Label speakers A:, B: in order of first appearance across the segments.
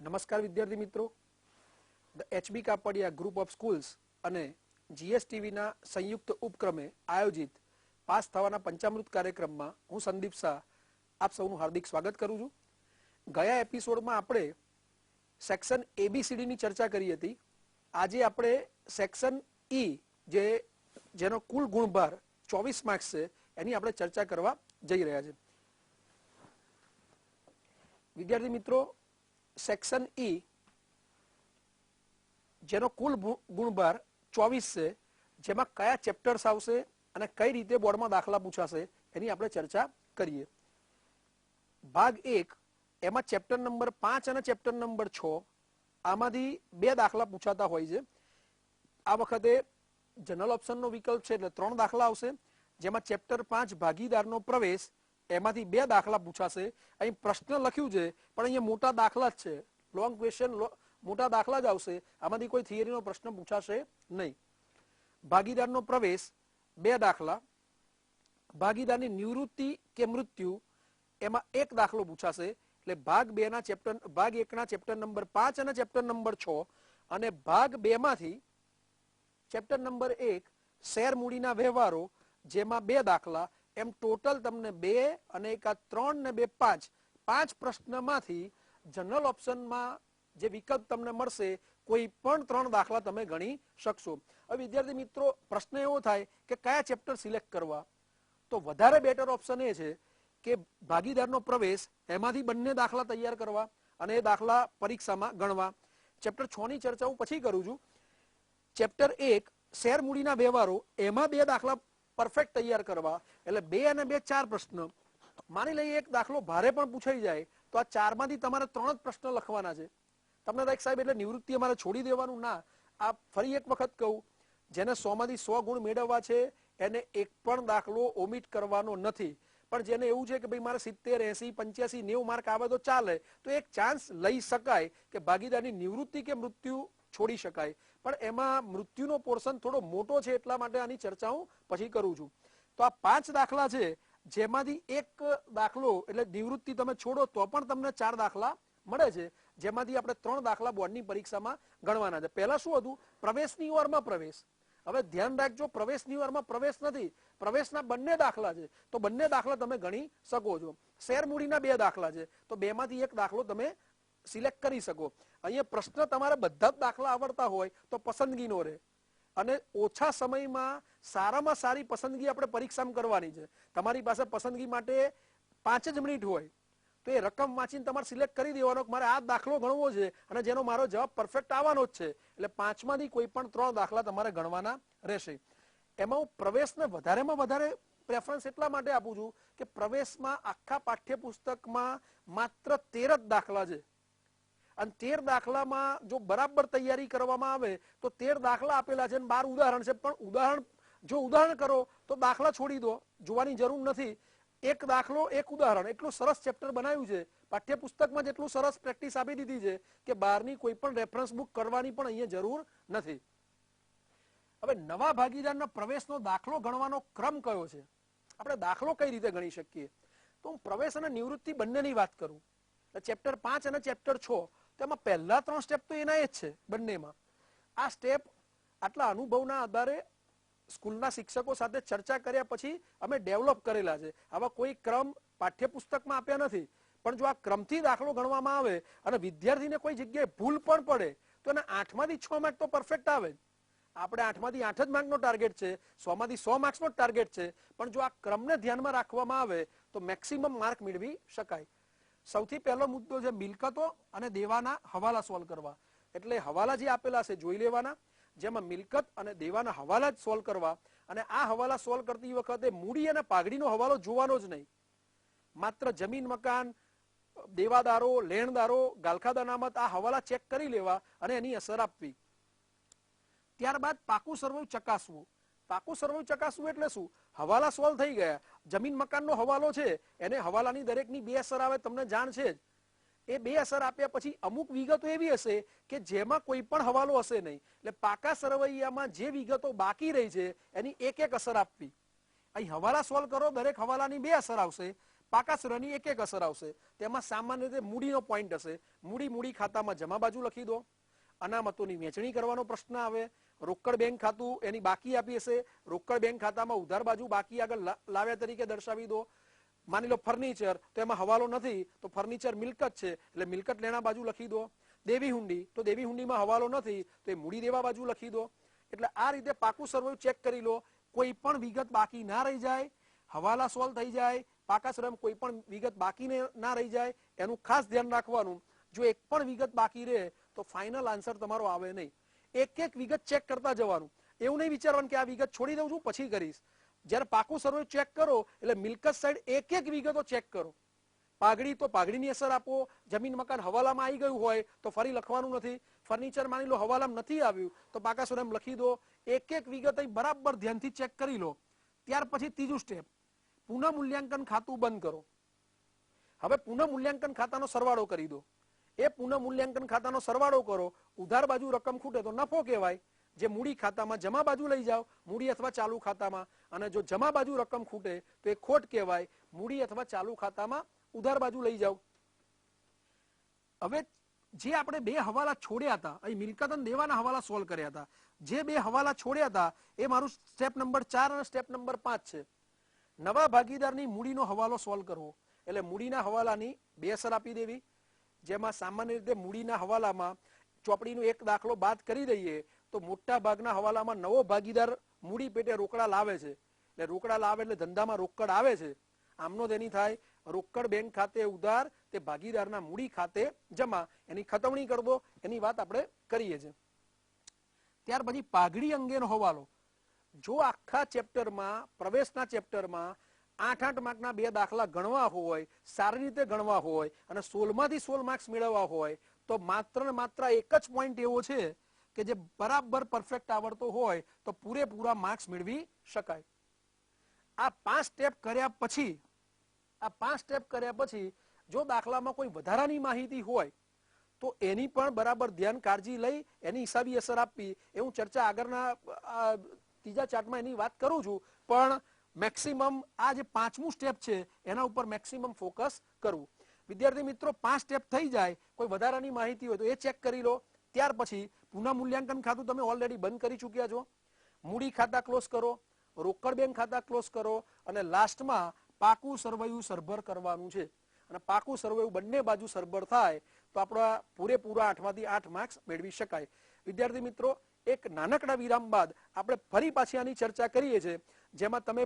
A: નમસ્કાર વિદ્યાર્થી મિત્રો, the HB Kapadia group of schools અને જીએસટીવીના સંયુક્ત ઉપક્રમે આયોજિત પાસ થવાના પંચામૃત કાર્યક્રમમાં હું સંદીપ શાહ આપ સૌનું હાર્દિક સ્વાગત કરું છું. ગયા એપિસોડમાં આપણે સેક્શન એબીસીડીની ચર્ચા કરી હતી. આજે આપણે સેક્શન ઈ જેનો કુલ ગુણભાર 24 માર્ક્સ છે એની આપણે ચર્ચા કરવા જઈ રહ્યા છે. વિદ્યાર્થી મિત્રો, સેક્શન ઈ જેનો કુલ ગુણભાર 24 છે, જેમાં કયા ચેપ્ટર્સ આવશે અને કઈ રીતે બોર્ડમાં દાખલા પૂછાશે એની આપણે ચર્ચા કરીએ. ભાગ 1 એમાં ચેપ્ટર નંબર 5 અને ચેપ્ટર નંબર 6 આમાંથી 2 દાખલા પૂછાતા હોય છે. આ વખતે જનરલ ઓપ્શનનો વિકલ્પ છે એટલે 3 દાખલા આવશે, જેમાં ચેપ્ટર 5 ભાગીદારનો પ્રવેશ એમાંથી 2 દાખલા પૂછાશે. અહીં પ્રશ્ન લખ્યું છે પણ અહીંયા મોટા દાખલા જ છે, લોંગ ક્વેશ્ચન, મોટા દાખલા જ આવશે. આમાંથી કોઈ થિયરીનો પ્રશ્ન પૂછાશે નહીં. ભાગીદારનો પ્રવેશ 2 દાખલા, ભાગીદારની નિવૃત્તિ કે મૃત્યુ એમાં 1 દાખલો પૂછાશે. એટલે ભાગ 1 ના ચેપ્ટર નંબર 5 અને ચેપ્ટર નંબર 6 અને ભાગ 2 માંથી ચેપ્ટર નંબર 1 શેર મૂડીના વ્યવહારો જેમાં 2 દાખલા, એમ ટોટલ તમને 2 અને 1 3 ને 2 5 પ્રશ્નમાંથી જનરલ ઓપ્શનમાં જે વિકલ્પ તમને મળશે કોઈ પણ 3 દાખલા તમે ગણી શકશો. હવે વિદ્યાર્થી મિત્રો, પ્રશ્ન એવો થાય કે કયા ચેપ્ટર સિલેક્ટ કરવા, તો વધારે બેટર ઓપ્શન એ છે કે ભાગીદારનો પ્રવેશ એમાંથી બંને દાખલા તૈયાર કરવા અને એ દાખલા પરીક્ષામાં ગણવા. ચેપ્ટર 6 ની ચર્ચા હું પછી કરું છું. ચેપ્ટર 1 શેર મૂડીના વ્યવહારો એમાં 2 દાખલા પરફેક્ટ તૈયાર કરવા. એટલે 2 અને 2 4 પ્રશ્ન. માની લઈએ એક દાખલો ભારે પણ પૂછાઈ જાય તો આ 4 માંથી તમારે 3 જ પ્રશ્ન લખવાના છે. તમને થાય સાહેબ એટલે નિવૃત્તિ અમારે છોડી દેવાનું? ના, આ ફરી એક વખત કહું, જેને 100 માંથી 100 ગુણ મેળવવા છે એને એક પણ દાખલો ઓમિટ કરવાનો નથી. પણ જેને એવું છે કે ભાઈ મારે 70 80 85 90 માર્ક આવે તો ચાલે, તો એક ચાન્સ લઈ શકાય કે ભાગીદારની નિવૃત્તિ કે મૃત્યુ છોડી શકાય. પણ એમાં મૃત્યુનો પોર્શન થોડો મોટો છે એટલા માટે આની ચર્ચા હું પછી કરું છું. તો આ 5 દાખલા છે, જેમાંથી એક દાખલો એટલે નિવૃત્તિ તમે છોડો તો પણ તમને 4 દાખલા મળે છે, જેમાંથી આપણે 3 દાખલા બોર્ડની પરીક્ષામાં ગણવાના છે. પહેલા શું હતું? પ્રવેશની વારમાં પ્રવેશ. હવે ધ્યાન રાખજો, પ્રવેશની વારમાં પ્રવેશ નથી, પ્રવેશના બંને દાખલા છે, તો બંને દાખલા તમે ગણી શકો છો. શેર મૂડીના 2 દાખલા છે, તો 2 માંથી 1 દાખલો તમે સિલેક્ટ કરી શકો. અહીંયા પ્રશ્ન તમારે બધા જ દાખલા આવડતા હોય તો પસંદગીનો રહે, અને ઓછા સમયમાં સારામાં સારી પસંદગી આપણે પરીક્ષામાં કરવાની છે. તમારી પાસે પસંદગી માટે 5 જ મિનિટ હોય તો એ રકમ વાંચીને તમારે સિલેક્ટ કરી દેવાનો કે મારે આ દાખલો ગણવો છે અને જેનો મારો જવાબ પરફેક્ટ આવવાનો જ છે. એટલે 5 માંથી કોઈ પણ 3 દાખલા તમારે ગણવાના રહેશે. એમાં હું પ્રવેશને વધારેમાં વધારે પ્રેફરન્સ એટલા માટે આપું છું કે પ્રવેશમાં આખા પાઠ્યપુસ્તકમાં માત્ર 13 જ દાખલા છે, અને 13 દાખલામાં જો બરાબર તૈયારી કરવામાં આવે તો 13 દાખલા આપેલા છે અને 12 ઉદાહરણ છે. પણ ઉદાહરણ કરો તો દાખલા છોડી દો, જોવાની જરૂર નથી. એક દાખલો એક ઉદાહરણ, એટલું સરસ ચેપ્ટર બનાવ્યું છે, પાઠ્યપુસ્તકમાં જેટલું સરસ પ્રેક્ટિસ આપી દીધી છે કે બહારની કોઈ પણ રેફરન્સ બુક કરવાની પણ અહીંયા જરૂર નથી. હવે નવા ભાગીદારના પ્રવેશનો દાખલો ગણવાનો ક્રમ કયો છે? આપણે દાખલો કઈ રીતે ગણી શકીએ? તો હું પ્રવેશ અને નિવૃત્તિ બંનેની વાત કરું. ચેપ્ટર 5 અને ચેપ્ટર 6 તેમાં પહેલા 3 સ્ટેપ તો એના જ છે બંનેમાં. આ સ્ટેપ આટલા અનુભવના આધારે સ્કૂલના શિક્ષકો સાથે ચર્ચા કર્યા પછી અમે ડેવલપ કરેલા છે. આવા કોઈ ક્રમ પાઠ્યપુસ્તકમાં આપ્યા નથી. પણ જો આ ક્રમથી દાખલો ગણવામાં આવે અને વિદ્યાર્થીને કોઈ જગ્યાએ ભૂલ પણ પડે તો એને 8 માંથી 6 માર્ક તો પરફેક્ટ આવે. આપણે 8 માંથી 8 જ માર્કનો ટાર્ગેટ છે, 100 માંથી 100 માર્ક્સનો ટાર્ગેટ છે. પણ જો આ ક્રમને ધ્યાનમાં રાખવામાં આવે તો મેક્સિમમ માર્ક મેળવી શકાય. સૌથી પહેલો મુદ્દો છે મિલકતો અને દેવાના હવાલા સોલ્વ કરવા. એટલે હવાલા જે આપેલા છે જોઈ લેવાના, જેમાં મિલકત અને દેવાના હવાલા જ સોલ્વ કરવા. અને આ હવાલા સોલ્વ કરતી વખતે મૂડી અને પાઘડીનો હવાલો જોવાનો જ નહીં. માત્ર જમીન, મકાન, દેવાદારો, લેણદારો, ગાલખાદ અનામત આ હવાલા ચેક કરી લેવા અને એની અસર આપવી. ત્યારબાદ પાકું સરવૈયું ચકાસવું. પાકું સરવૈયું ચકાસવું એટલે શું? હવાલા સોલ્વ થઈ ગયા, જમીન મકાનનો હવાલો છે, એને હવાલાની દરેકની 2 અસર આવે, તમને જાણ છે જ. એ 2 અસર આપ્યા પછી અમુક વિગતો એવી હશે કે જેમાં કોઈ પણ હવાલો હશે નહીં. એટલે પાકા સરવૈયામાં જે વિગતો બાકી રહી છે એની 1 અસર આપવી. અહીં હવાલા સોલ્વ કરો, દરેક હવાલાની 2 અસર આવશે. પાકા સરવૈયાની એક એક અસર આવશે. તેમાં સામાન્ય રીતે મૂડીનો પોઈન્ટ હશે. મૂડી ખાતામાં જમા બાજુ લખી દો. અનામતોની વહેંચણી કરવાનો પ્રશ્ન આવે. રોકડ બેંક ખાતું એની બાકી આપી હશે, રોકડ બેંક ખાતામાં ઉધાર બાજુ બાકી આગળ લાવ્યા તરીકે દર્શાવી દો. માની લો ફર્નિચર, તો એમાં હવાલો નથી, તો ફર્નિચર મિલકત છે એટલે મિલકત લેણા બાજુ લખી દો. દેવી હુંડી, તો દેવી હુંડીમાં હવાલો નથી તો એ મૂડી દેવા બાજુ લખી દો. એટલે આ રીતે પાકું સરવૈયું ચેક કરી લો. કોઈ પણ વિગત બાકી ના રહી જાય, હવાલા સોલ્વ થઈ જાય, પાકા સરવૈયામાં કોઈ પણ વિગત બાકી ના રહી જાય, એનું ખાસ ધ્યાન રાખવાનું. જો એક પણ વિગત બાકી રહે તો ફાઇનલ આન્સર તમારો આવે નહીં. એક એક વિગત ચેક કરતા જવાનું. એવું નહીં વિચારવાનું કે આ વિગત છોડી દઉં છું પછી કરીશ. જ્યારે પાકું સરવૈયું ચેક કરો એટલે મિલકત સાઈડ એક એક વિગતો ચેક કરો. પાઘડી તો પાઘડીની અસર આપો. જમીન મકાન હવાલામાં આવી ગયું હોય તો ફરી લખવાનું નથી. ફર્નિચર માની લો હવાલામાં નથી આવ્યું તો પાકા સરવૈયામાં લખી દો. એક એક વિગત અહીં બરાબર ધ્યાનથી ચેક કરી લો. ત્યાર પછી ત્રીજું સ્ટેપ, પુનઃ મૂલ્યાંકન ખાતું બંધ કરો. હવે પુનઃ મૂલ્યાંકન ખાતાનો સરવાળો કરી દો. એ પુનઃ મૂલ્યાંકન ખાતાનો સરવાળો કરો. ઉધાર બાજુ રકમ ખૂટે તો નફો કહેવાય. જે મૂડી ખાતામાં જમા બાજુ લઈ જાઓ, મૂડી અથવા ચાલુ ખાતામાં, અને જો જમા બાજુ રકમ ખૂટે તો એ ખોટ કહેવાય. મૂડી અથવા ચાલુ ખાતામાં ઉધાર બાજુ લઈ જાઓ. હવે જે આપણે બે હવાલા છોડ્યા હતા, અહીં મિલકત અને દેવાના હવાલા સોલ્વ કર્યા હતા. જે બે હવાલા છોડ્યા હતા એ મારું સ્ટેપ નંબર 4 અને સ્ટેપ નંબર 5 છે. નવા ભાગીદારની મૂડીનો હવાલો સોલ્વ કરવો. એટલે મૂડીના હવાલાની બે અસર આપી દેવી. જેમાં સામાન્ય રીતે મૂડીના હવાલામાં ચોપડીનો એક દાખલો બાદ કરી દઈએ તો મોટા ભાગના હવાલામાં નવો ભાગીદાર મૂડી પેટે રોકડા લાવે છે. એટલે રોકડા લાવે એટલે ધંધામાં રોકડ આવે છે. આમનો તેની થાય. રોકડ બેંક ખાતે ઉધાર, તે ભાગીદારના મૂડી ખાતે જમા. એની ખતવણી કરી દો. એની વાત આપણે કરીએ છીએ. ત્યાર પછી પાઘડી અંગેનો હવાલો. જો આખા ચેપ્ટરમાં, પ્રવેશના ચેપ્ટરમાં 8-8 માર્કના બે દાખલા ગણવા હોય, સારી રીતે ગણવા હોય અને 16માંથી 16 માર્ક્સ મેળવવા હોય તો માત્ર ને માત્ર એક જ પોઈન્ટ એવો છે કે જે બરાબર પરફેક્ટ આવડતો હોય તો પૂરેપૂરા માર્ક્સ મેળવી શકાય. આ 5 સ્ટેપ કર્યા પછી જો દાખલામાં કોઈ વધારાની માહિતી હોય તો એની પણ બરાબર ધ્યાન કાળજી લઈ એની હિસાબી અસર આપવી. એ હું ચર્ચા આગળના ત્રીજા ચાર્ટમાં એની વાત કરું છું. પણ મેક્સિમમ આ જે 5મું સ્ટેપ છે એના ઉપર મેક્સિમમ ફોકસ કરવું. વિદ્યાર્થી મિત્રો 5 સ્ટેપ થઈ જાય, કોઈ વધારાની માહિતી હોય તો એ ચેક કરી લો. ત્યાર પછી પુનઃ મૂલ્યાંકન ખાતું તમે ઓલરેડી બંધ કરી ચૂક્યા છો. મૂડી ખાતા ક્લોઝ કરો, રોકડ બેંક ખાતા ક્લોઝ કરો અને લાસ્ટમાં પાકું સરવૈયું સરભર કરવાનું છે. અને પાકું સરવૈયું બંને બાજુ સરભર થાય તો આપણા પૂરેપૂરા 8માંથી 8 માર્ક્સ મેળવી શકાય. વિદ્યાર્થી મિત્રો, એક નાનકડા વિરામ બાદ આપણે ફરી પાછી આની ચર્ચા કરીએ છીએ. જેમાં તમે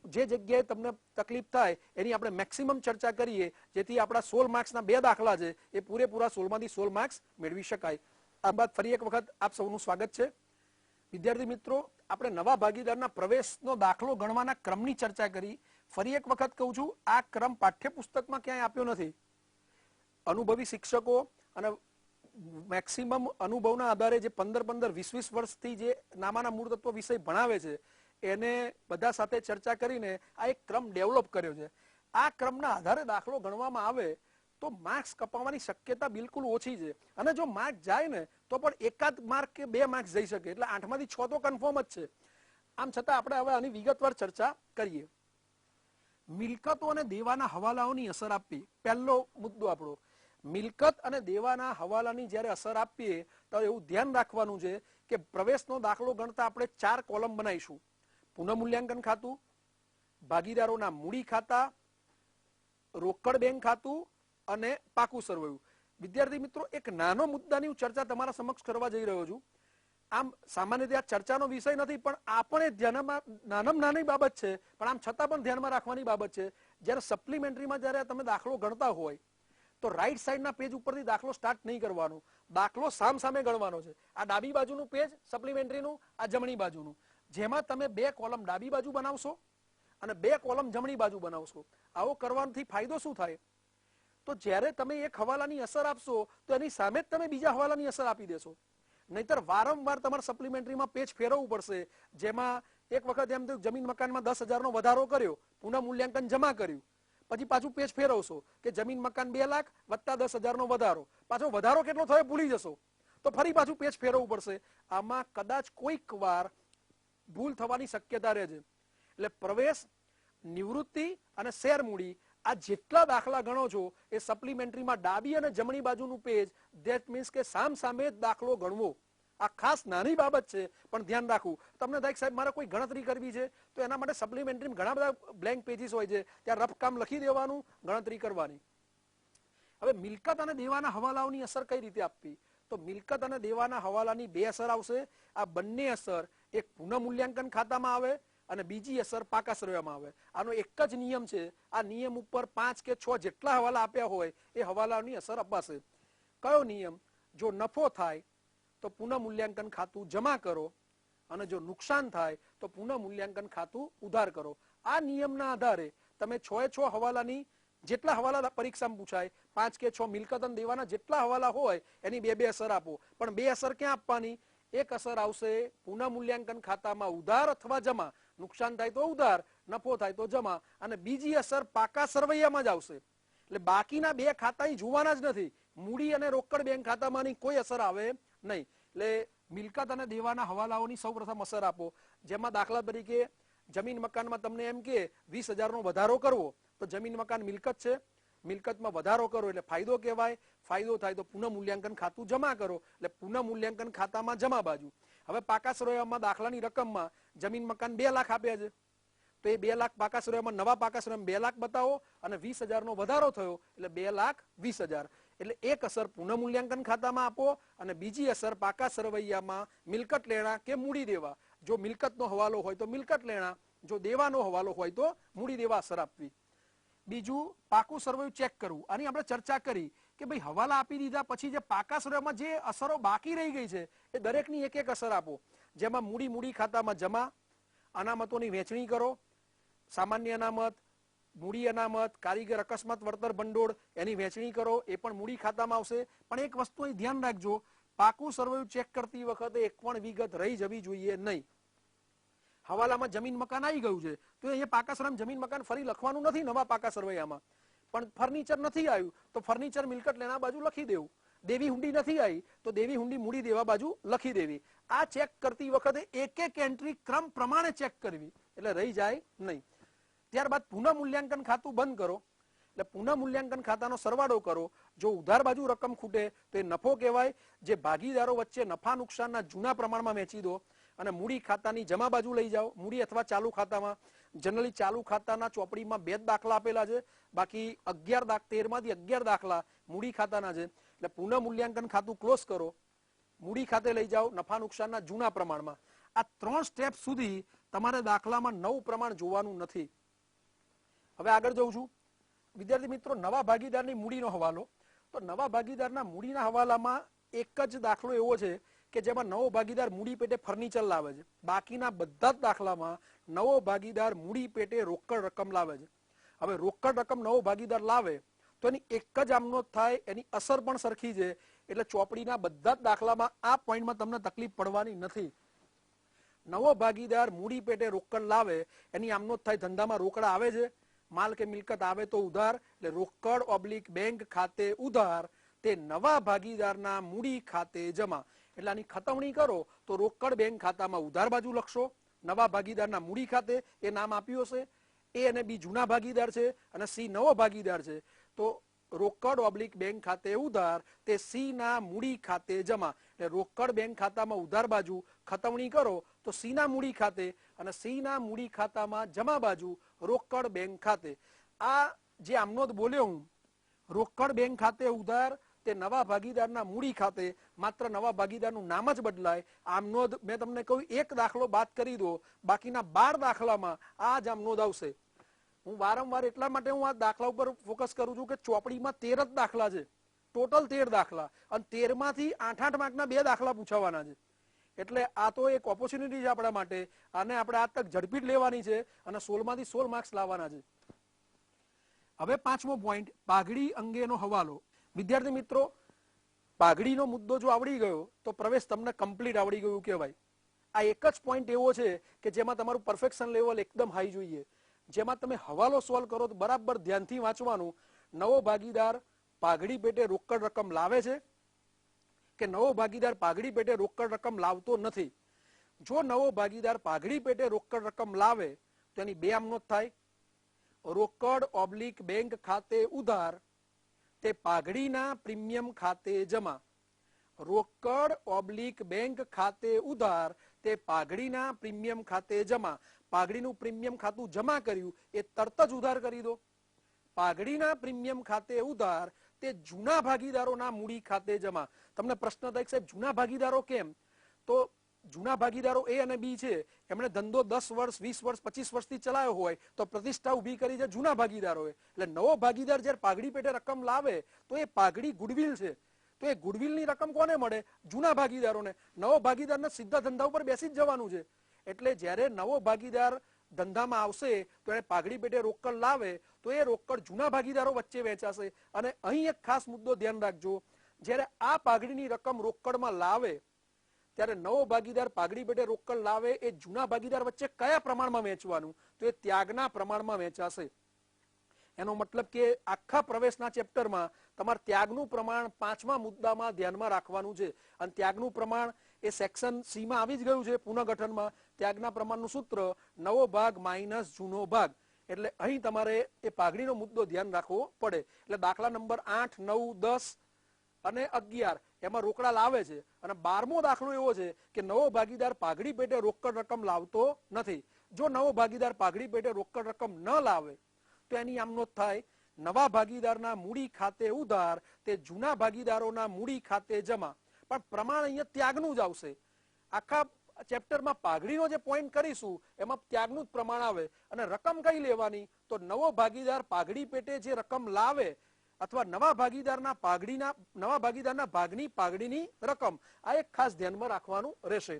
A: જે જગ્યાએ તમને તકલીફ થાય એની આપણે મેક્સિમમ ચર્ચા કરીએ, જેથી આપણા 16 માર્ક્સના બે દાખલા છે એ પૂરેપૂરા 16માંથી 16 માર્ક્સ મેળવી શકાય. આ બાદ ફરી એક વખત આપ સૌનું સ્વાગત છે. વિદ્યાર્થી મિત્રો, આપણે નવા ભાગીદારના પ્રવેશનો દાખલો ગણવાના ક્રમની ચર્ચા કરી. ફરી એક વખત કહું છું, આ ક્રમ પાઠ્યપુસ્તકમાં ક્યાંય આપ્યો નથી. અનુભવી શિક્ષકો અને મેક્સિમમ અનુભવના આધારે જે 15-20 વર્ષથી જે નામાના મૂળ તત્વ વિષય ભણાવે છે એને બધા સાથે ચર્ચા કરીને આ એક ક્રમ ડેવલપ કર્યો છે. આ ક્રમના આધારે દાખલો ગણવામાં આવે તો માર્ક્સ કપાવવાની શક્યતા બિલકુલ ઓછી છે. અને જો માર્ક જાય ને તો પણ એકાદ માર્ક કે 2 માર્ક્સ જઈ શકે. એટલે 8માંથી 6 તો કન્ફર્મ જ છે. આમ છતાં આપણે હવે આની વિગતવાર ચર્ચા કરીએ. મિલકતો અને દેવાના હવાલાઓની અસર આપવી. પહેલો મુદ્દો આપણો, મિલકત અને દેવાના હવાલાની જ્યારે અસર આપીએ તો એવું ધ્યાન રાખવાનું છે કે પ્રવેશનો દાખલો ગણતા આપણે 4 કોલમ બનાવીશું. પુનઃ મૂલ્યાંકન ખાતું, ભાગીદારોના મૂડી ખાતા, રોકડ બેંક ખાતું અને પાકું સરવૈયું. વિદ્યાર્થી મિત્રો, એક નાનો મુદ્દાની ચર્ચા તમારા સમક્ષ કરવા જઈ રહ્યો છું. આમ સામાન્ય રીતે આ ચર્ચાનો વિષય નથી, પણ આ પણ એક ધ્યાનમાં નાનામાં નાની બાબત છે, પણ આમ છતાં પણ ધ્યાનમાં રાખવાની બાબત છે. જ્યારે સપ્લિમેન્ટરીમાં જ્યારે તમે દાખલો ગણતા હોય તો રાઈટ સાઈડના પેજ ઉપરથી દાખલો સ્ટાર્ટ નહીં કરવાનો. દાખલો સામે ગણવાનો છે. આ ડાબી બાજુનું પેજ સપ્લિમેન્ટરીનું, આ જમણી બાજુનું. જેમાં તમે 2 કોલમ ડાબી બાજુ બનાવશો અને 2 કોલમ જમણી બાજુ બનાવશો. આવો કરવાથી ફાયદો શું થાય? તો જ્યારે તમે એક હવાલાની અસર આપશો તો એની સામે જ તમે બીજા હવાલાની અસર આપી દેશો. નહીતર વારંવાર તમારે સપ્લિમેન્ટરીમાં પેજ ફેરવવું પડશે. જેમાં એક વખત એમ થયું જમીન મકાનમાં 10,000નો વધારો કર્યો, પુનઃ મૂલ્યાંકન જમા કર્યું, પછી પાછું પેજ ફેરવશો કે જમીન મકાન 2 લાખ વત્તા 10,000નો વધારો. પાછો વધારો કેટલો થયો ભૂલી જશો તો ફરી પાછું પેજ ફેરવવું પડશે. આમાં કદાચ કોઈક વાર ભૂલ થવાની શક્યતા રહે છે. એટલે પ્રવેશ, નિવૃત્તિ અને શેર મૂડી આ જેટલા દાખલા ગણો છો એ સપ્લિમેન્ટરીમાં ડાબી અને જમણી બાજુનું પેજ, ધેટ મીન્સ કે સામ સામે જ દાખલો ગણવો. આ ખાસ નાની બાબત છે, પણ ધ્યાન રાખવું. તમને થાય સાહેબ મારે કોઈ ગણતરી કરવી છે, તો એના માટે સપ્લિમેન્ટરી ઘણા બધા બ્લેન્ક પેજીસ હોય છે, ત્યાં રફ કામ લખી દેવાનું, ગણતરી કરવાની. હવે મિલકત અને દેવાના હવાલાઓની અસર કઈ રીતે આપવી? તો મિલકત અને દેવાના હવાલાની બે અસર આવશે. આ બંને અસર એક પુનઃ મૂલ્યાંકન ખાતામાં આવે અને બીજી અસર પાકા સરવૈયામાં આવે. આનો એક જ નિયમ છે. આ નિયમ ઉપર 5 કે 6 જેટલા હવાલા આપ્યા હોય એ હવાલાની અસર અપાશે. કયો નિયમ? જો નફો થાય તો પુનઃ મૂલ્યાંકન ખાતું જમા કરો, અને જો નુકસાન થાય તો પુનઃ મૂલ્યાંકન ખાતું ઉધાર કરો. આ નિયમના આધારે તમે 6 હવાલાની જેટલા હવાલા પરીક્ષામાં પૂછાય 5 કે 6 મિલકત અને દેવાના જેટલા હવાલા હોય એની બે અસર આપો. પણ બે અસર ક્યાં આપવાની? એક અસર આવશે પુનઃ મૂલ્યાંકન ખાતામાં ઉધાર અથવા જમા. નુકસાન થાય તો ઉધાર, નફો થાય તો જમા. અને બીજી અસર પાકા સરવૈયામાં જ આવશે. એટલે બાકીના બે ખાતા જોવાના જ નથી. મૂડી અને રોકડ બેંક ખાતામાંની કોઈ અસર આવે નહીં. એટલે મિલકત અને દેવાના હવાલાઓની સૌપ્રથમ અસર આપો. જેમાં દાખલા તરીકે જમીન મકાનમાં તમને એમ કે 20,000નો વધારો કરવો, તો જમીન મકાન મિલકત છે, મિલકતમાં વધારો કરો એટલે ફાયદો કહેવાય. ફાયદો થાય તો પુનઃ મૂલ્યાંકન ખાતું જમા કરો, એટલે પુનઃ મૂલ્યાંકન ખાતામાં જમા બાજુ. હવે પાકા સરવૈયામાં દાખલાની રકમમાં જમીન મકાન 2 લાખ આપ્યા છે, તો એ 2 લાખ પાકા સરવૈયામાં નવા પાકા સરવૈયામાં 2 લાખ બતાવો, અને 20,000નો વધારો થયો એટલે 2,20,000. એટલે એક અસર પુનઃ મૂલ્યાંકન ખાતામાં આપો અને બીજી અસર પાકા સરવૈયામાં મિલકત લેણા કે મૂડી દેવા. જો મિલકતનો હવાલો હોય તો મિલકત લેણા, જો દેવાનો હવાલો હોય તો મૂડી દેવા અસર આપવી. બીજું પાકું સરવૈયું ચેક કરવું. આની આપણે ચર્ચા કરી કે ભાઈ હવાલા આપી દીધા પછી જે પાકા સરવૈયામાં જે અસરો બાકી રહી ગઈ છે એ દરેકની એક અસર આપો. જેમાં મૂડી ખાતામાં જમા, અનામતોની વહેંચણી કરો, સામાન્ય અનામત, મૂડી અનામત, કારીગર અકસ્માત વળતર ભંડોળ એની વહેંચણી કરો, એ પણ મૂડી ખાતામાં આવશે. પણ એક વસ્તુ અહીં ધ્યાન રાખજો, પાકું સરવૈયું ચેક કરતી વખતે એક પણ વિગત રહી જવી જોઈએ નહીં. હવાલામાં જમીન મકાન આવી ગયું છે તો અહીંયા પાકા સરવૈયામાં જમીન મકાન ફરી લખવાનું નથી નવા પાકા સરવૈયામાં. પણ ફર્નિચર નથી આવ્યું તો ફર્નિચર મિલકત લેણા બાજુ લખી દેવું. દેવી હુંડી નથી આવી તો દેવી હુંડી મૂડી દેવા બાજુ લખી દેવી. આ ચેક કરતી વખતે એક એન્ટ્રી ક્રમ પ્રમાણે ચેક કરવી, એટલે રહી જાય નહીં. ત્યારબાદ પુનઃ મૂલ્યાંકન ખાતું બંધ કરો, એટલે પુનઃ મૂલ્યાંકન ખાતાનો સરવાળો કરો. જો ઉધાર બાજુ રકમ ખૂટે તો એ નફો કહેવાય. જે ભાગીદારો વચ્ચે નફા નુકસાનના જૂના પ્રમાણમાં વહેંચી દો અને મૂડી ખાતાની જમા બાજુ લઈ જાઓ, મૂડી અથવા ચાલુ ખાતામાં. જનરલી ચાલુ ખાતાના ચોપડીમાં 2 જ દાખલા આપેલા છે, બાકી 13માંથી 11 દાખલા મૂડી ખાતાના છે. એટલે પુનઃ મૂલ્યાંકન ખાતું ક્લોઝ કરો, મૂડી ખાતે લઈ જાઓ નફા નુકસાનના જૂના પ્રમાણમાં. આ 3 સ્ટેપ સુધી તમારે દાખલામાં નવું પ્રમાણ જોવાનું નથી. હવે આગળ જઉં છું. વિદ્યાર્થી મિત્રો, નવા ભાગીદારની મૂડીનો હવાલો. તો નવા ભાગીદારના મૂડીના હવાલામાં એક જ દાખલો એવો છે કે જેમાં નવો ભાગીદાર મૂડી પેટે ફર્નિચર લાવે છે. બાકીના બધા જ દાખલામાં નવો ભાગીદાર મૂડી પેટે રોકડ રકમ લાવે છે. હવે રોકડ રકમ નવો ભાગીદાર લાવે તો એની એક જ આમનો થાય, એની અસર પણ સરખી છે. એટલે ચોપડીના બધા જ દાખલામાં આ પોઈન્ટમાં તમને તકલીફ પડવાની નથી. નવો ભાગીદાર મૂડી પેટે રોકડ લાવે એની આમનો થાય, ધંધામાં રોકડા આવે છે, માલ કે મિલકત આવે તો ઉધાર, એટલે રોકડ ઓબ્લિક બેંક ખાતે ઉધાર, તે નવા ભાગીદારના મૂડી ખાતે જમા. એટલે આની ખતવણી કરો તો રોકડ બેંક ખાતામાં ઉધાર બાજુ લખશો, નવા ભાગીદારના મૂડી ખાતે એ નામ આપ્યું હશે. એ અને બી જૂના ભાગીદાર છે અને સી નવો ભાગીદાર છે, તો રોકડ ઓબ્લિક બેંક ખાતે ઉધાર, તે સી ના મૂડી ખાતે જમા. એટલે રોકડ બેંક ખાતામાં ઉધાર બાજુ ખતવણી કરો તો સી ના મૂડી ખાતે, અને સી ના મૂડી ખાતામાં જમા બાજુ રોકડ બેંક ખાતે. આ જે આમનો બોલ્યો હું, રોકડ બેંક ખાતે ઉધાર, તે નવા ભાગીદારના મૂડી ખાતે, માત્ર નવા ભાગીદારનું નામ જ બદલાય. આમનો મેં તમને કહ્યું એક દાખલો બાદ કરી દો, બાકીના 12 દાખલામાં આ જ આમનો આવશે. હું વારંવાર એટલા માટે હું આ દાખલા ઉપર ફોકસ કરું છું કે ચોપડીમાં 13 જ દાખલા છે, ટોટલ 13 દાખલા, અને 13માંથી 8-8 માર્કના 2 દાખલા પૂછાવાના છે. એટલે આ તો એક ઓપોર્ચ્યુનિટી છે આપણા માટે, આને આપણે આજ તક ઝડપી જ લેવાની છે અને 16માંથી 16 માર્ક્સ લાવવાના છે. હવે 5મો પોઈન્ટ, પાઘડી અંગેનો હવાલો. વિદ્યાર્થી મિત્રો, પાઘડીનો મુદ્દો જો આવડી ગયો તો પ્રવેશ તમને કમ્પ્લીટ આવડી ગયું કહેવાય. આ એક જ પોઈન્ટ એવો છે કે જેમાં તમારું પરફેક્શન લેવલ એકદમ હાઈ જોઈએ, જેમાં તમે હવાલો સોલ્વ કરો તો બરાબર ધ્યાનથી વાંચવાનું. નવો ભાગીદાર પાઘડી પેટે રોકડ રકમ લાવે છે કે નવો ભાગીદાર પાઘડી પેટે રોકડ રકમ લાવતો નથી. જો નવો ભાગીદાર પાઘડી પેટે રોકડ રકમ લાવે તો એની 2 આમનો થાય. રોકડ ઓબ્લિક બેંક ખાતે ઉધાર તે પાઘડીના પ્રીમિયમ ખાતે જમા. રોકડ ઓબ્લિક બેંક ખાતે ઉધાર તે પાઘડીના પ્રીમિયમ ખાતે જમા. પાઘડીનું પ્રીમિયમ ખાતું જમા કર્યું એ તરત જ ઉધાર કરી દો. પાઘડીના પ્રીમિયમ ખાતે ઉધાર તે જૂના ભાગીદારોના મૂડી ખાતે જમા. તમને પ્રશ્ન થાય સાહેબ જૂના ભાગીદારો કેમ? તો જૂના ભાગીદારો એ અને બી છે, એમણે ધંધો 10 વર્ષ 20 વર્ષ 25 વર્ષથી ચલાવ્યો હોય તો પ્રતિષ્ઠા ઉભી કરી છે જૂના ભાગીદારોએ. એટલે નવો ભાગીદાર જ્યારે પાઘડી પેટે રકમ લાવે તો એ પાઘડી ગુડવિલ છે, તો એ ગુડવિલની રકમ કોને મળે? જૂના ભાગીદારોને. નવો ભાગીદારને સીધા ધંધા ઉપર બેસી જ જવાનું છે. એટલે જ્યારે નવો ભાગીદાર ધંધામાં આવશે તો એને પાઘડી પેટે રોકડ લાવે તો એ રોકડ જૂના ભાગીદારો વચ્ચે વેચાશે. અને અહીં એક ખાસ મુદ્દો ધ્યાન રાખજો, જ્યારે આ પાઘડીની રકમ રોકડમાં લાવે ત્યારે નવો ભાગીદાર પાઘડી પેટે રોકડ લાવે એ જૂના ભાગીદાર વચ્ચે કયા પ્રમાણમાં વેચવાનું? તો એ ત્યાગના પ્રમાણમાં વેચાશે. એનો મતલબ કે આખા પ્રવેશના ચેપ્ટરમાં તમારે ત્યાગનું પ્રમાણ 5મા મુદ્દામાં ધ્યાનમાં રાખવાનું છે. અને ત્યાગનું પ્રમાણ એ સેક્શન સી માં આવી જ ગયું છે પુનઃગઠનમાં. ત્યાગના પ્રમાણનું સૂત્ર નવો ભાગ માઇનસ જૂનો ભાગ. એટલે અહીં તમારે એ પાઘડીનો મુદ્દો ધ્યાન રાખવો પડે. એટલે દાખલા નંબર 8, 9, 10 અને 11 એમાં રોકડા લાવે છે. અને 12મો દાખલો એવો છે કે નવો ભાગીદાર પાઘડી પેટે રોકડ રકમ લાવતો નથી. જો નવો ભાગીદાર પાઘડી પેટે રોકડ રકમ ન લાવે તો એની આમ નોંધ થાય, નવા ભાગીદારના મૂડી ખાતે ઉધાર તે જૂના ભાગીદારોના મૂડી ખાતે જમા. પણ પ્રમાણ અહીંયા ત્યાગનું જ આવશે. આખા ચેપ્ટરમાં પાઘડીનો જે પોઈન્ટ કરીશું એમાં ત્યાગનું જ પ્રમાણ આવે. અને રકમ કઈ લેવાની? તો નવો ભાગીદાર પાઘડી પેટે જે રકમ લાવે અથવા નવા ભાગીદારના ભાગની પાઘડીની રકમ. આ એક ખાસ ધ્યાનમાં રાખવાનું રહેશે.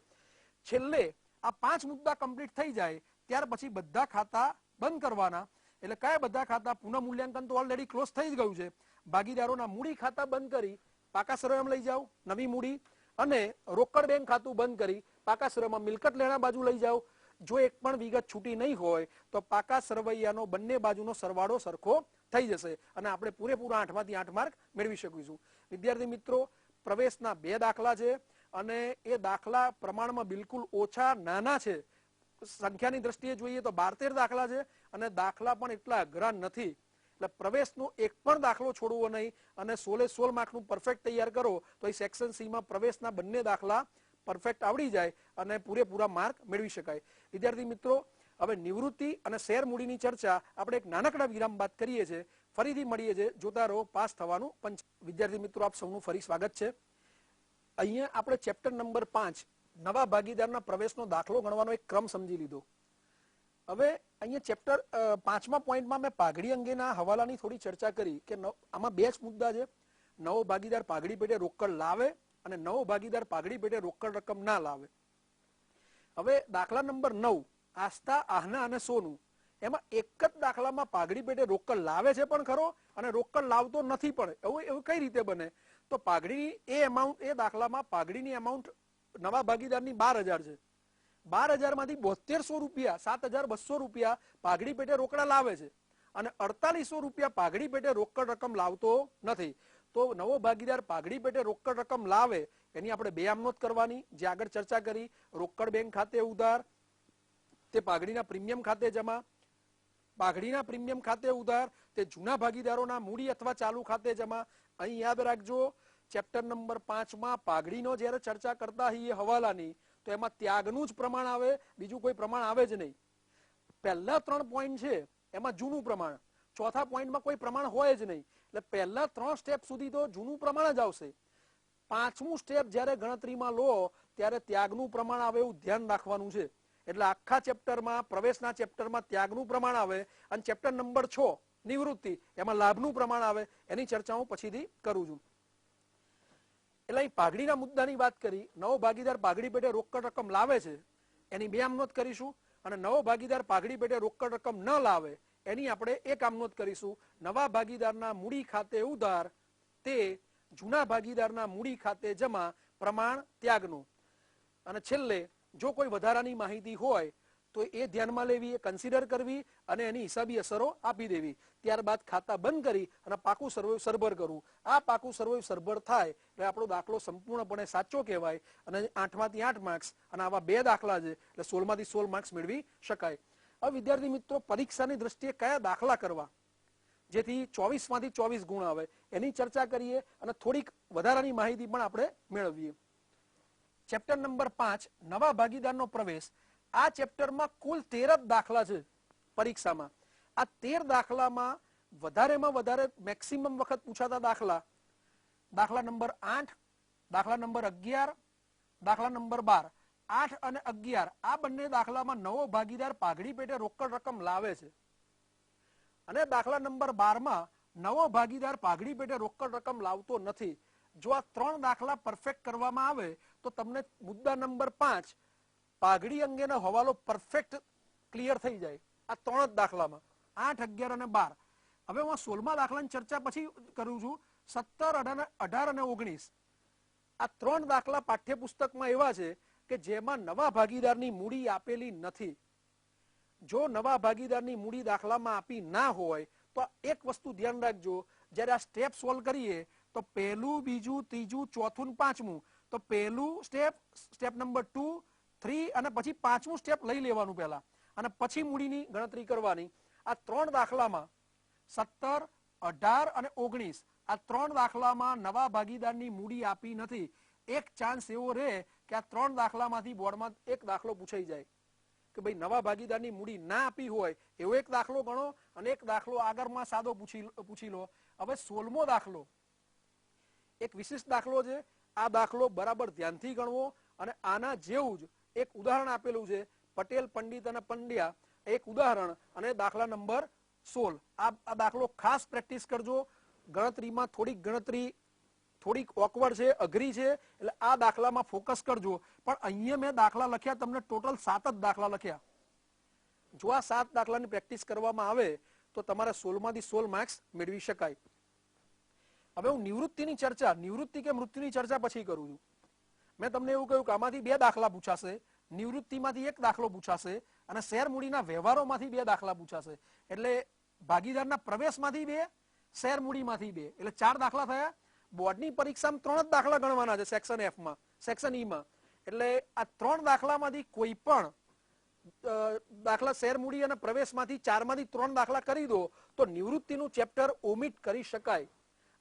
A: છેલ્લે આ 5 મુદ્દા કમ્પ્લીટ થઈ જાય ત્યાર પછી બધા ખાતા બંધ કરવાના. એટલે કયા બધા ખાતા? પુનઃ મૂલ્યાંકન તો ઓલરેડી ક્લોઝ થઈ જ ગયું છે. ભાગીદારોના મૂડી ખાતા બંધ કરી પાકા સરવૈયામાં લઈ જાઓ નવી મૂડી, અને રોકડ બેંક ખાતું બંધ કરી પાકા સરવૈયામાં મિલકત લેણા બાજુ લઈ જાઓ. જો એક પણ વિગત છૂટી નહીં હોય તો પાકા સરવૈયાનો બંને બાજુનો સરવાળો સરખો થઈ જશે અને આપણે પૂરેપૂરા 8માંથી 8 માર્ક મેળવી શકીશું. વિદ્યાર્થી મિત્રો, પ્રવેશના 2 દાખલા છે અને એ દાખલા પ્રમાણમાં બિલકુલ ઓછા નાના છે. સંખ્યાની દ્રષ્ટિએ જોઈએ તો 12-13 દાખલા છે અને દાખલા પણ એટલા અઘરા નથી. એટલે પ્રવેશનો એક પણ દાખલો છોડવો નહીં અને 16 માર્કનું પરફેક્ટ તૈયાર કરો તો એ સેક્શન સી માં પ્રવેશના બંને દાખલા પરફેક્ટ આવડી જાય અને પૂરેપૂરા માર્ક મેળવી શકાય. વિદ્યાર્થી મિત્રો, હવે નિવૃત્તિ અને શેર મૂડીની ચર્ચા આપણે એક નાનકડા વિરામ બાદ કરીએ છીએ. ફરીથી મળીએ છીએ. જોતા રહો પાસ થવાનું પંચ. વિદ્યાર્થી મિત્રો, આપ સૌનું ફરી સ્વાગત છે. અહીંયા આપણે ચેપ્ટર નંબર 5 નવા ભાગીદારના પ્રવેશનો દાખલો ગણવાનો એક ક્રમ સમજી લીધો. હવે અહીંયા ચેપ્ટર 5મા પોઈન્ટમાં મેં પાઘડી અંગેના હવાલાની થોડી ચર્ચા કરી કે આમાં 2 જ મુદ્દા છે. નવો ભાગીદાર પાઘડી પેટે રોકડ લાવે અને નવો ભાગીદાર પાઘડી પેટે રોકડ રકમ ના લાવે. હવે દાખલા નંબર 9 આસ્થા, આહના અને સોનું, એમાં એક જ દાખલામાં પાઘડી પેટે રોકડ લાવે છે પણ ખરો અને રોકડ લાવતો નથી પણ. એવું કઈ રીતે બને? તો પાઘડી એ દાખલામાં પાઘડીની એમાઉન્ટ નવા ભાગીદારની 12,000 છે. 12,000 માંથી 7200 રૂપિયા 7,200 રૂપિયા પાઘડી પેટે રોકડા લાવે છે અને 4800 રૂપિયા પાઘડી પેટે રોકડ રકમ લાવતો નથી. તો નવો ભાગીદાર પાઘડી પેટે રોકડ રકમ લાવે એની આપણે 2 આમ નોંધ કરવાની, જે આગળ ચર્ચા કરી. રોકડ બેંક ખાતે ઉધાર તે પાઘડીના પ્રીમિયમ ખાતે જમા. પાઘડીના પ્રીમિયમ ખાતે ઉધાર તે જૂના ભાગીદારોના મૂડી અથવા ચાલુ ખાતે જમા. અહીં યાદ રાખજો, ચેપ્ટર નંબર 5 માં પાઘડીનો જ્યારે ચર્ચા કરતા હોઈએ હવાલાની તો એમાં ત્યાગનું જ પ્રમાણ આવે, બીજું કોઈ પ્રમાણ આવે જ નહીં. પહેલા 3 પોઈન્ટ છે એમાં જૂનું પ્રમાણ, ચોથા પોઈન્ટમાં કોઈ પ્રમાણ હોય જ નહીં. એટલે પહેલા 3 સ્ટેપ સુધી તો જૂનું પ્રમાણ જ આવશે. 5મું સ્ટેપ જ્યારે ગણતરીમાં લો ત્યારે ત્યાગનું પ્રમાણ આવે એવું ધ્યાન રાખવાનું છે. એટલે આખા ચેપ્ટરમાં, પ્રવેશના ચેપ્ટરમાં ત્યાગનું પ્રમાણ આવે અને ચેપ્ટર નંબર 6 નિવૃત્તિ એમાં લાભનું પ્રમાણ આવે. એની ચર્ચા હું પછીથી કરું છું. એટલે અહીં પાઘડીના મુદ્દાની વાત કરી. નવો ભાગીદાર પાઘડી પેટે રોકડ રકમ લાવે છે એની 2 આમ નોંધ કરીશું અને નવો ભાગીદાર પાઘડી પેટે રોકડ રકમ ન લાવે એની આપણે 1 આમ નોંધ કરીશું. નવા ભાગીદારના મૂડી ખાતે ઉધાર તે જૂના ભાગીદારના મૂડી ખાતે જમા. પ્રમાણ ત્યાગનું. અને છેલ્લે જો કોઈ વધારાની માહિતી હોય તો એ ધ્યાનમાં લેવી, એ કન્સિડર કરવી અને એની હિસાબી અસરો આપી દેવી. ત્યારબાદ ખાતા બંધ કરી અને પાકું સર્વે સરભર કરવું. આ પાકું સર્વે સરભર થાય એટલે આપણો દાખલો સંપૂર્ણપણે સાચો કહેવાય અને 8માંથી 8 માર્ક્સ અને આવા 2 દાખલા છે એટલે 16માંથી 16 માર્ક્સ મેળવી શકાય. હવે વિદ્યાર્થી મિત્રો પરીક્ષાની દ્રષ્ટિએ કયા દાખલા કરવા જેથી 24 માંથી 24 ગુણ આવે એની ચર્ચા કરીએ અને થોડીક વધારાની માહિતી પણ આપણે મેળવીએ. ચેપ્ટર નંબર 5 નવા ભાગીદારનો પ્રવેશ. આ ચેપ્ટરમાં કુલ 13 જ દાખલા છે પરીક્ષામાં. આ 13 દાખલામાં વધારેમાં વધારે મેક્સિમમ વખત પૂછાતા દાખલા નંબર 8, દાખલા નંબર 11, દાખલા નંબર 12. 8 અને 11 આ બંને દાખલામાં નવો ભાગીદાર પાઘડી પેટે રોકડ રકમ લાવે છે અને દાખલા નંબર 12 માં નવો ભાગીદાર પાઘડી પેટે રોકડ રકમ લાવતો નથી. જો આ 3 દાખલા પરફેક્ટ કરવામાં આવે તો તમને મુદ્દા નંબર 5 પાઘડી અંગેનો હવાલો પરફેક્ટ ક્લિયર થઈ જાય આ 3 જ દાખલામાં 8, 11 અને 12. હવે હું 16મા દાખલાની ચર્ચા પછી કરું છું. 17, 18 અને 19 આ 3 દાખલા પાઠ્યપુસ્તકમાં એવા છે કે જેમાં નવા ભાગીદારની મૂડી આપેલી નથી. જો નવા ભાગીદારની મૂડી દાખલામાં આપી ના હોય તો એક વસ્તુ ધ્યાન રાખજો, જ્યારે આ સ્ટેપ સોલ્વ કરીએ તો પહેલું, બીજું, ત્રીજું, ચોથું ને પાંચમું, તો પહેલું સ્ટેપ નંબર 2, 3 અને પછી પાંચમું સ્ટેપ લઈ લેવાનું પહેલા અને પછી મૂડીની ગણતરી કરવાની. આ 3 દાખલામાં 17, 18 અને 19 આ 3 દાખલામાં નવા ભાગીદારની મૂડી આપી નથી. એક ચાન્સ એવો રહે કે આ 3 દાખલામાંથી બોર્ડમાં એક દાખલો પૂછાઈ જાય કે ભાઈ નવા ભાગીદારની મૂડી ના આપી હોય એવો એક દાખલો ગણો અને એક દાખલો આગળમાં સાદો પૂછી લો. હવે 16મો દાખલો એક વિશિષ્ટ દાખલો છે. આ દાખલો બરાબર ધ્યાનથી ગણવો અને આના જેવું જ એક ઉદાહરણ આપેલું છે, પટેલ, પંડિત અને પંડ્યા, એક ઉદાહરણ અને દાખલા નંબર 16. આ દાખલો ખાસ પ્રેક્ટિસ કરજો. ગણતરીમાં થોડીક ઓકવર્ડ છે, અઘરી છે, એટલે આ દાખલામાં ફોકસ કરજો. પણ અહીંયા મેં દાખલા લખ્યા તમને ટોટલ 7 જ દાખલા લખ્યા. જો આ 7 દાખલાની પ્રેક્ટિસ કરવામાં આવે તો તમારે 16માંથી 16 માર્ક્સ મેળવી શકાય. હવે હું નિવૃત્તિની ચર્ચા, નિવૃત્તિ કે મૃત્યુની ચર્ચા પછી કરું છું. મેં તમને એવું કહ્યું કે આમાંથી 2 દાખલા પૂછાશે, નિવૃત્તિમાંથી 1 દાખલો પૂછાશે અને શેર મૂડીના વ્યવહારોમાંથી 2 દાખલા પૂછાશે. એટલે ભાગીદારના પ્રવેશમાંથી 2, શેર મૂડીમાંથી 2, એટલે 4 દાખલા થયા. બોર્ડની પરીક્ષામાં 3 જ દાખલા ગણવાના છે સેક્શન F માં, સેક્શન E માં. એટલે આ 3 દાખલામાંથી કોઈ પણ દાખલા શેર મૂડી અને પ્રવેશમાંથી 4માંથી 3 દાખલા કરી દો તો નિવૃત્તિનું ચેપ્ટર ઓમિટ કરી શકાય.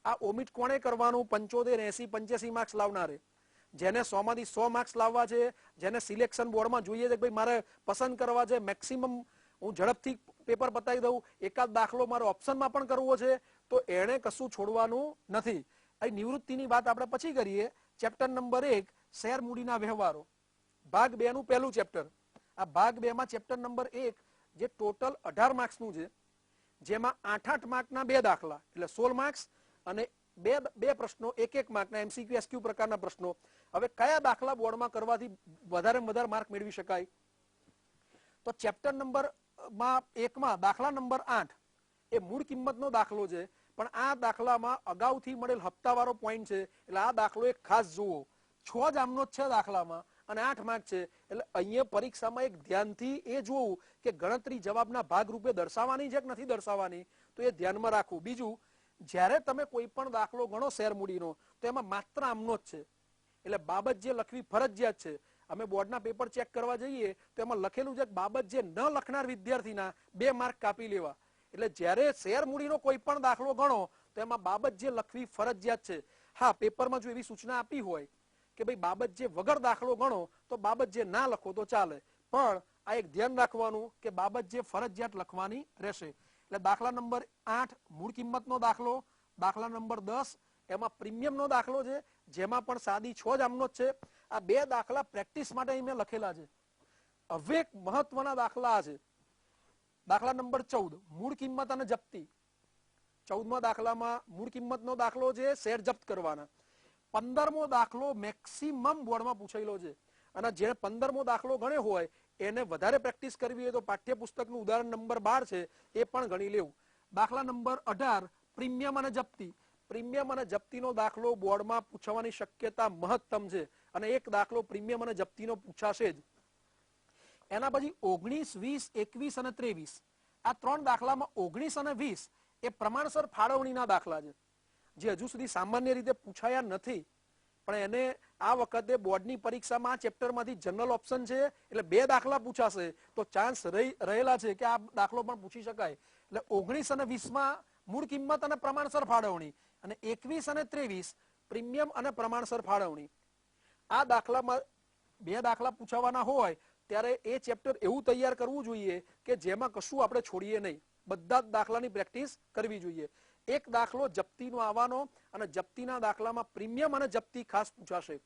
A: આ ઓમિટ કોણે કરવાનું? 75, 80, 85 માર્ક્સ લાવનારે. જેને 100માંથી 100 માર્ક્સ લાવવા છે, જેને સિલેક્શન બોર્ડમાં જોઈએ છે કે ભાઈ મારે પસંદ કરવા છે, મેક્સિમમ હું ઝડપથી પેપર બતાવી દઉં, એકાદ દાખલો મારો ઓપ્શનમાં પણ કરવો છે, તો એણે કશું છોડવાનું નથી. અહીં નિવૃત્તિની વાત આપણે પછી કરીએ. ચેપ્ટર નંબર 1 શેર મૂડીના વ્યવહારો, ભાગ 2 નું પહેલું ચેપ્ટર. આ ભાગ 2 માં ચેપ્ટર નંબર 1 જે ટોટલ 18 માર્ક્સનું છે, જેમાં 8 માર્કના 2 દાખલા એટલે 16 માર્ક્સ અને બે પ્રશ્નો 1 માર્કના MCQ SQ પ્રકારના પ્રશ્નો. હવે કયા દાખલા બોર્ડમાં કરવાથી વધારે માર્ક મેળવી શકાય? તો ચેપ્ટર નંબર 1 માં દાખલા નંબર 8 એ મૂળ કિંમતનો દાખલો છે, પણ આ દાખલામાં અગાઉથી મળેલ હપ્તાવાળો પોઈન્ટ છે, એટલે આ દાખલો એક ખાસ જુઓ. 6 જ આમનો છે દાખલામાં અને 8 માર્ક છે, એટલે અહીંયા પરીક્ષામાં એક ધ્યાનથી એ જોવું કે ગણતરી જવાબના ભાગરૂપે દર્શાવવાની છે કે નથી દર્શાવવાની, તો એ ધ્યાનમાં રાખવું. બીજું, જ્યારે તમે કોઈ પણ દાખલો ગણો શેર મૂડીનો તો એમાં માત્ર આમનો જ છે, એટલે બાબત જે લખવી ફરજિયાત છે. અમે બોર્ડના પેપર ચેક કરવા જઈએ તો એમાં લખેલું છે કે બાબત જે ન લખનાર વિદ્યાર્થીના 2 માર્ક કાપી લેવા. એટલે જ્યારે શેર મૂડીનો કોઈ પણ દાખલો ગણો તો એમાં બાબત જે લખવી ફરજિયાત છે. હા, પેપરમાં જો એવી સૂચના આપી હોય કે ભાઈ બાબત જે વગર દાખલો ગણો તો બાબત જે ના લખો તો ચાલે, પણ આ એક ધ્યાન રાખવાનું કે બાબત જે ફરજિયાત લખવાની રહેશે. એટલે દાખલા નંબર 8 મૂળ કિંમતનો દાખલો, દાખલા નંબર 10 એમાં પ્રીમિયમનો દાખલો છે, જેમાં પણ સાદી 6 જ આમનો જ છે. આ 2 દાખલા પ્રેક્ટિસ માટે અહીં મેં લખેલા છે. હવે એક મહત્વના દાખલા છે, દાખલા નંબર 14 મૂળ કિંમત અને જપ્તી. 14મા દાખલામાં મૂળ કિંમતનો દાખલો છે, શેર જપ્ત કરવાના. 15મો દાખલો મેક્સિમમ બોર્ડમાં પૂછાયેલો છે, અને જેને 15મો દાખલો ગણ્યો હોય એને વધારે પ્રેક્ટિસ કરવી હોય તો પાઠ્યપુસ્તકનું ઉદાહરણ નંબર 12 છે એ પણ ગણી લેવું. દાખલા નંબર 18 પ્રીમિયમ અને જપ્તી. પ્રીમિયમ અને જપ્તીનો દાખલો બોર્ડમાં પૂછવાની શક્યતા મહત્તમ છે, અને એક દાખલો પ્રીમિયમ અને જપ્તીનો પૂછાશે જ. એના પછી 19, 20, 21 અને 23 આ 3 દાખલામાં 19 અને 20 એ પ્રમાણસર ફાળવણીના દાખલા છે, જે હજુ સુધી સામાન્ય રીતે પૂછાયા નથી, પણ એને આ વખતે બોર્ડની પરીક્ષામાં આ ચેપ્ટરમાંથી જનરલ ઓપ્શન છે એટલે 2 દાખલા પૂછાશે તો ચાન્સ રહેલા છે કે આ દાખલો પણ પૂછી શકાય. એટલે 19 અને 20 માં મૂળ કિંમત અને પ્રમાણસર ફાળવણી અને 21 અને 23 પ્રીમિયમ અને પ્રમાણસર ફાળવણી. આ દાખલામાં 2 દાખલા પૂછાવાના હોય ત્યારે એ ચેપ્ટર એવું તૈયાર કરવું જોઈએ કે જેમાં કશું આપણે છોડીએ નહીં, બધા જ દાખલાની પ્રેક્ટિસ કરવી જોઈએ. એક દાખલો જપ્તીનો આવવાનો અને જપ્તીના દાખલામાં પ્રીમિયમ અને જપ્તી ખાસ પૂછાશે.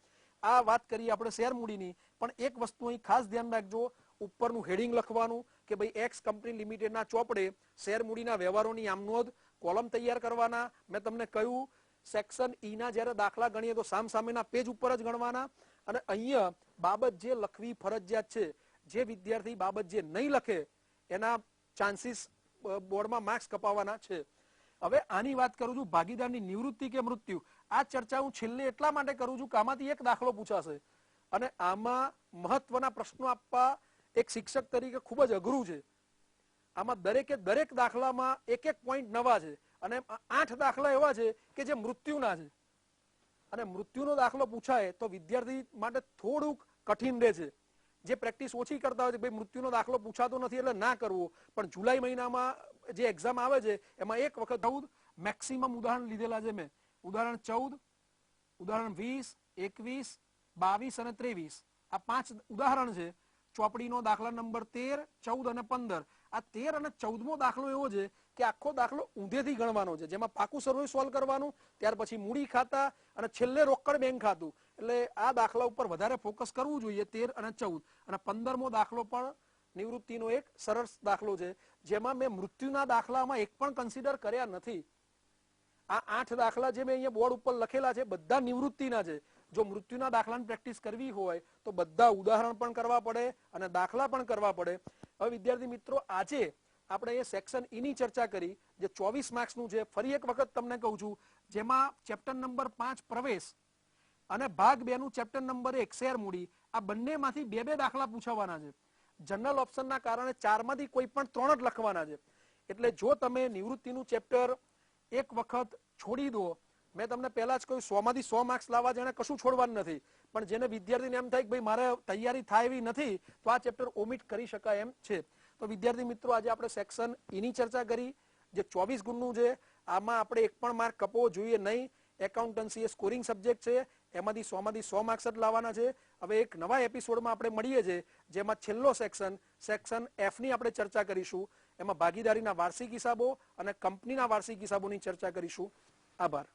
A: આ વાત કરીએ આપણે શેર મૂડીની, પણ એક વસ્તુ અહીં ખાસ ધ્યાન રાખજો, ઉપરનું હેડિંગ લખવાનું કે ભાઈ એક્સ કંપની લિમિટેડના ચોપડે શેર મૂડીના વ્યવહારોની આમનોંધ કોલમ તૈયાર કરવાના. મેં તમને કહ્યું સેક્શન ઈ ના જ્યારે દાખલા ગણીએ તો સામસામેના પેજ ઉપર જ ગણવાના અને અહીંયા બાબત જે લખવી ફરજિયાત છે. જે વિદ્યાર્થી બાબત જે નહીં લખે એના ચાન્સીસ બોર્ડમાં માર્ક્સ કપાવવાના છે. હવે આની વાત કરું છું ભાગીદારની નિવૃત્તિ કે મૃત્યુ. આ ચર્ચા હું છેલ્લે એટલા માટે કરું છું કે આમાંથી એક દાખલો પૂછાશે અને આમાં મહત્વના પ્રશ્નો આપવા એક શિક્ષક તરીકે ખૂબ જ અઘરું છે. આમાં દરેક દાખલામાં એક પોઈન્ટ નવા છે અને 8 દાખલા એવા છે કે જે મૃત્યુના છે અને મૃત્યુનો દાખલો પૂછાય તો વિદ્યાર્થી માટે થોડુંક કઠિન રહે છે. જે પ્રેક્ટિસ ઓછી કરતા હોય છે ભાઈ મૃત્યુનો દાખલો પૂછાતો નથી એટલે ના કરવો, પણ જુલાઈ મહિનામાં જે એક્ઝામ આવે છે એમાં એક વખત 14 મેક્સિમમ ઉદાહરણ લીધેલા છે મેં. ઉદાહરણ 14, ઉદાહરણ 20, 21, 22 અને 23 આ 5 ઉદાહરણ છે. ચોપડીનો દાખલા નંબર 13, 14 અને 15. આ 13 અને 14મો દાખલો એવો છે કે આખો દાખલો ઊંધેથી ગણવાનો છે, જેમાં પાકું સરવાળું સોલ્વ કરવાનું, ત્યાર પછી મૂડી ખાતા અને છેલ્લે રોકડ બેંક ખાતું. એટલે આ દાખલા ઉપર વધારે ફોકસ કરવું જોઈએ 13 અને 14. અને 15મો દાખલો પણ નિવૃત્તિનો એક સરસ દાખલો છે જેમાં મેં મૃત્યુના દાખલામાં એક પણ કન્સિડર કર્યા નથી. આ 8 દાખલા જે મેં અહીંયા બોર્ડ ઉપર લખેલા છે બધા નિવૃત્તિના છે. જો મૃત્યુના દાખલાની પ્રેક્ટિસ કરવી હોય તો બધા ઉદાહરણ પણ કરવા પડે અને દાખલા પણ કરવા પડે. હવે વિદ્યાર્થી મિત્રો આજે આપણે એ સેક્શન ઈ ની ચર્ચા કરી જે 24 માર્ક્સનું છે. ફરી એક વખત તમને કહું છું, જેમાં ચેપ્ટર નંબર 5 પ્રવેશ અને ભાગ 2 નું ચેપ્ટર નંબર 1 શેર મૂડી, આ બંનેમાંથી 2 દાખલા પૂછાવાના છે. જનરલ ઓપ્શનના કારણે 4 માંથી કોઈ પણ 3 જ લખવાના છે. એટલે જો તમે નિવૃત્તિનું ચેપ્ટર એક વખત છોડી દો, મેં તમને પહેલા જ કહ્યું 100 માંથી 100 માર્ક્સ લાવવા જેને કશું છોડવાનું નથી, પણ જેને વિદ્યાર્થીને એમ થાય કે ભાઈ મારે તૈયારી થાય એવી નથી તો આ ચેપ્ટર ઓમિટ કરી શકાય એમ છે. તો વિદ્યાર્થી મિત્રો આજે આપણે સેક્શન ઈ ની ચર્ચા કરી જે 24 ગુણનું છે. આમાં આપણે એક પણ માર્ક કપવો જોઈએ નહીં. એકાઉન્ટન્સી એ સ્કોરિંગ સબ્જેક્ટ છે, એમાંથી 100 માંથી 100 માર્ક્સ જ લાવવાના છે. હવે એક નવા એપિસોડમાં આપણે મળીએ છીએ જેમાં છેલ્લો સેક્શન એફ ની આપણે ચર્ચા કરીશું. એમાં ભાગીદારીના વાર્ષિક હિસાબો અને કંપનીના વાર્ષિક હિસાબોની ચર્ચા કરીશું. આભાર.